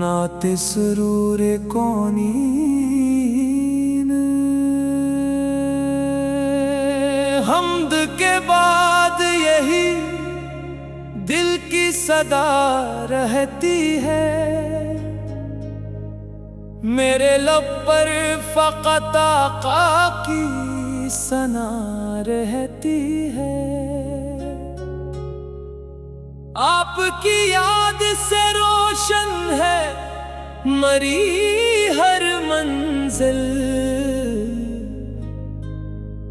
नाते सुरूर कौनीन हमद के बाद यही दिल की सदा रहती है। मेरे लब पर फ़क़त आका की सना रहती है। आपकी याद से रोशन है मरी हर मंजिल।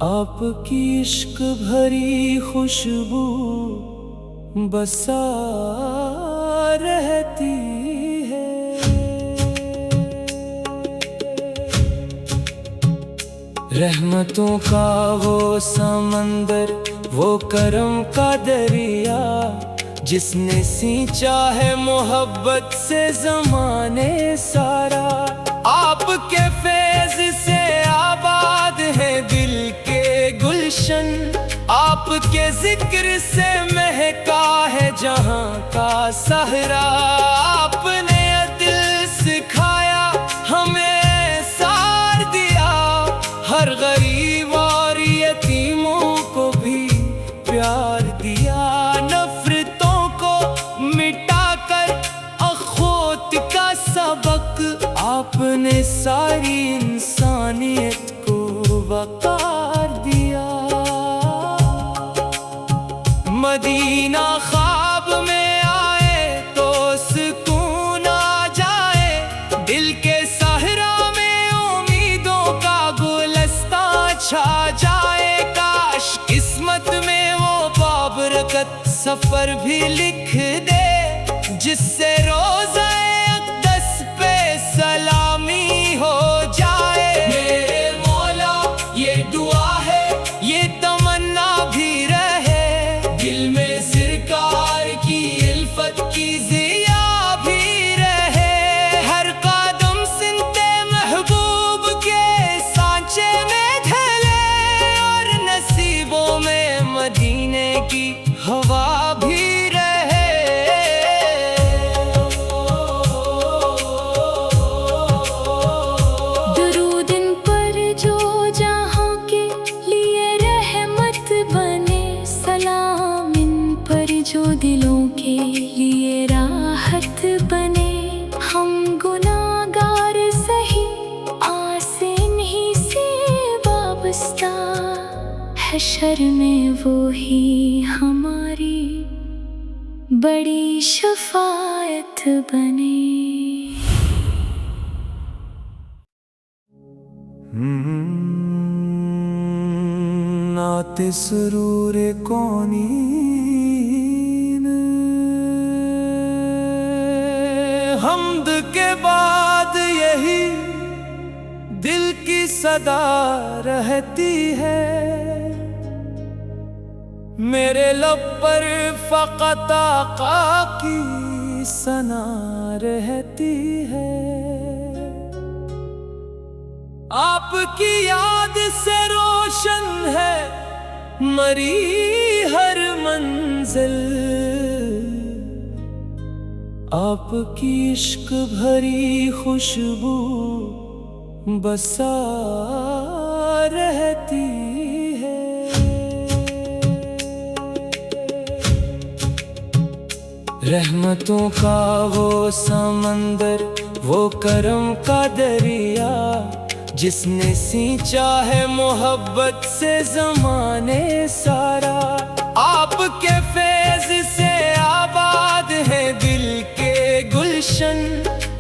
आपकी इश्क भरी खुशबू बसा रहती है। रहमतों का वो समंदर, वो करम का दरिया, जिसने सींचा है मोहब्बत से ज़माने सारा। आपके फैज़ से आबाद है दिल के गुलशन, आपके जिक्र से महका है जहां का सहरा। आपने दिल सिखाया हमें सार दिया, हर गरीब और यतीमों को भी प्यार दिया। नफरतों को मिटाकर अखोत का सबक, आपने सारी इंसानियत को वक़ार दिया। मदीना ख्वाब में आए तो सुकून आ जाए, दिल के सहरा में उम्मीदों का गुलस्तां छा जाए। काश किस्मत में वो बाबरकत सफर भी लिख दे, जिससे रोज़े अक़दस पे सलामी हो जाए। मेरे मौला ये दुआ है, ये तमन्ना भी रहे, दिल में सरकार की इल्फत की ज़िया भी रहे। हर कदम सुनते महबूब के सांचे में ढले, और नसीबों में मदीने की हवा भी रहे। दरूद इन पर जो जहां के लिए रहमत बने, सलाम इन पर जो दिलों के लिए राहत बने। हम गुनाहगार सही आसे नहीं से वाबस्ता, हशर में वो ही हमारी बड़ी शफाअत बने। नाते सुरूर कौनीन हमद के बाद यही दिल की सदा रहती है। मेरे लब पर फ़क़त आका की सना रहती है। आपकी याद से रोशन है मरी हर मंजिल। आपकी इश्क भरी खुशबू बसा रहती है। रहमतों का वो समंदर, वो करम का दरिया, जिसने सींचा है मोहब्बत से ज़माने सारा। आपके फैज़ से आबाद है दिल के गुलशन,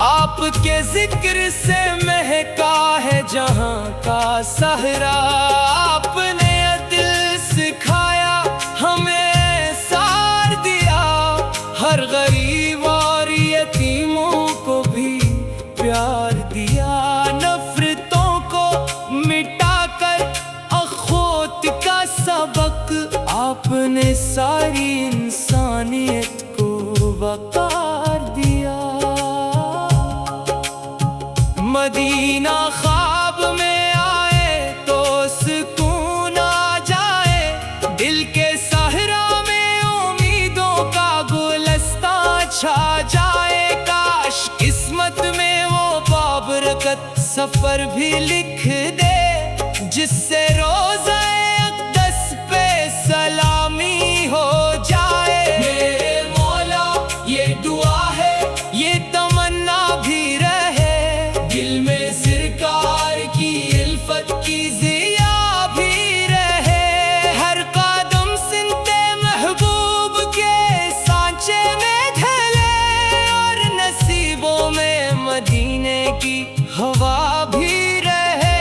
आपके जिक्र से महका है जहां का सहरा। आपने दिल सिखाया हमें सार दिया, हर गरीब और यतीमों को भी प्यार दिया। नफरतों को मिटाकर अखोत का सबक, आपने सारी इंसानियत को वक़ार दिया। मदीना ख्वाब में आए तो सुकून چھا جائے کاش قسمت میں وہ بابرکت سفر بھی لکھ دے جس سے روزہ اقدس پہ سلامی ہو جائے میرے مولا یہ دعا ہے یہ تمنا بھی رہے دل میں سرکار کی الفت کی ضیا بھی رہے ہر قدم سنتے محبوب کے سانچے میں ڈھلے اور نصیبوں میں مدینے کی ہوا بھی رہے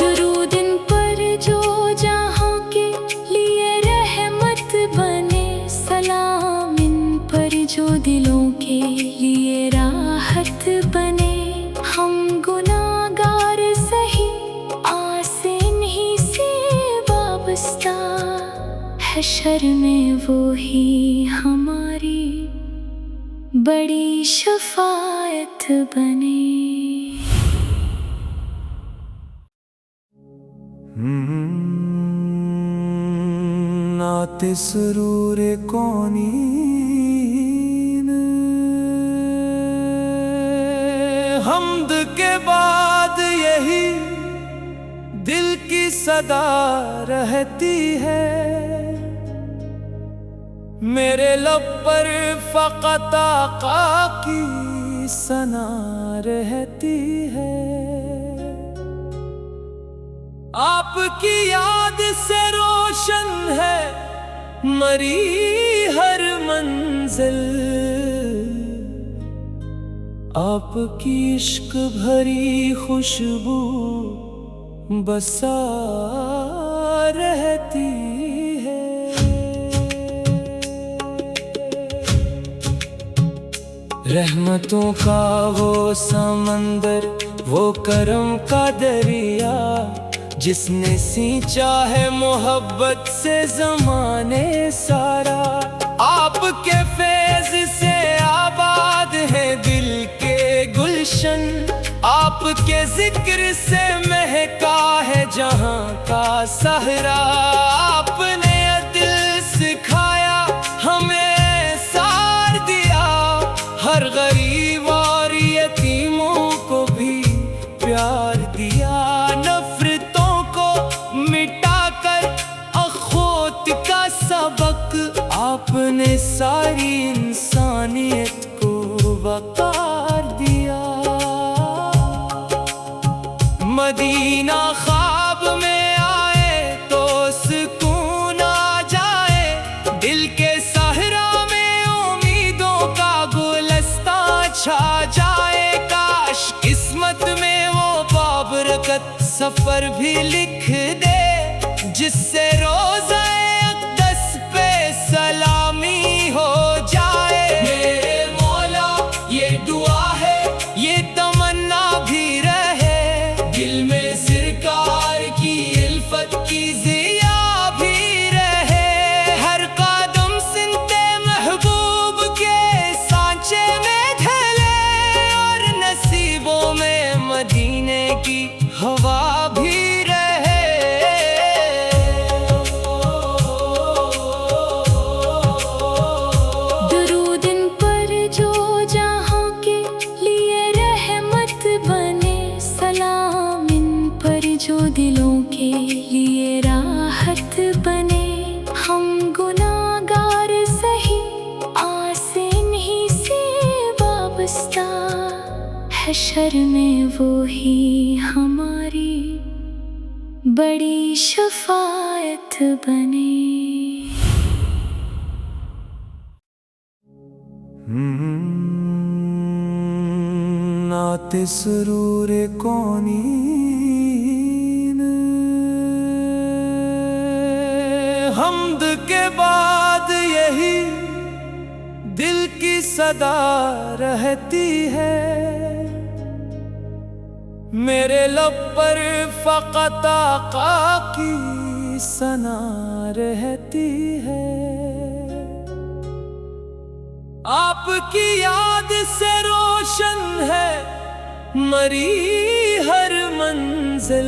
درود ان پر جو جہاں کے لیے رحمت بنے سلام ان پر جو دلوں کے لیے راحت بنے ہم گناہگار سہی آسے نہیں سے وابستہ حشر میں وہی ہماری بڑی شفاعت بنے نعت سرور کونین حمد کے بعد یہی دل کی صدا رہتی ہے میرے لب پر فقط آقا کی ثنا رہتی ہے آپ کی یاد سے روشن ہے مری ہر منزل آپ کی عشق بھری خوشبو بسا رہتی ہے رحمتوں کا وہ سمندر وہ کرم کا دریا جس نے سینچا ہے محبت سے زمانے سارا آپ کے فیض سے آباد ہے دل کے گلشن آپ کے ذکر سے مہکا ہے جہاں کا صحرا آپ نے دل سکھایا ہمیں سار دیا ہر غریب اور یتیموں کو بھی پیار دیا نفرتوں کو مٹا کر اخوت کا سبق آپ نے ساری انسانیت کو وقار دیا مدینہ خواب میں آئے تو سکون آ جائے دل کے صحرا میں امیدوں کا گلستان چھا جائے کاش قسمت میں وہ بابرکت سفر بھی لکھ دے جس سے روزہ اقدس پہ سلامی ہو جائے میرے مولا یہ دعا ہے یہ تمنا بھی رہے دل میں سرکار کی الفت کی ضیا بھی رہے ہر قدم سنتے محبوب کے سانچے میں ڈھلے اور نصیبوں میں مدینے کی ہوا بھی رہے درود ان پر جو جہاں کے لیے رحمت بنے سلام ان پر جو دلوں کے لیے راحت بنے ہم گناہگار سہی آسے نہیں سے وابستہ حشر میں وہی ہماری بڑی شفاعت بنے نعت سرور کونین حمد کے بعد یہی دل کی صدا رہتی ہے میرے لب پر فقط آقا کی ثنا رہتی ہے آپ کی یاد سے روشن ہے مری ہر منزل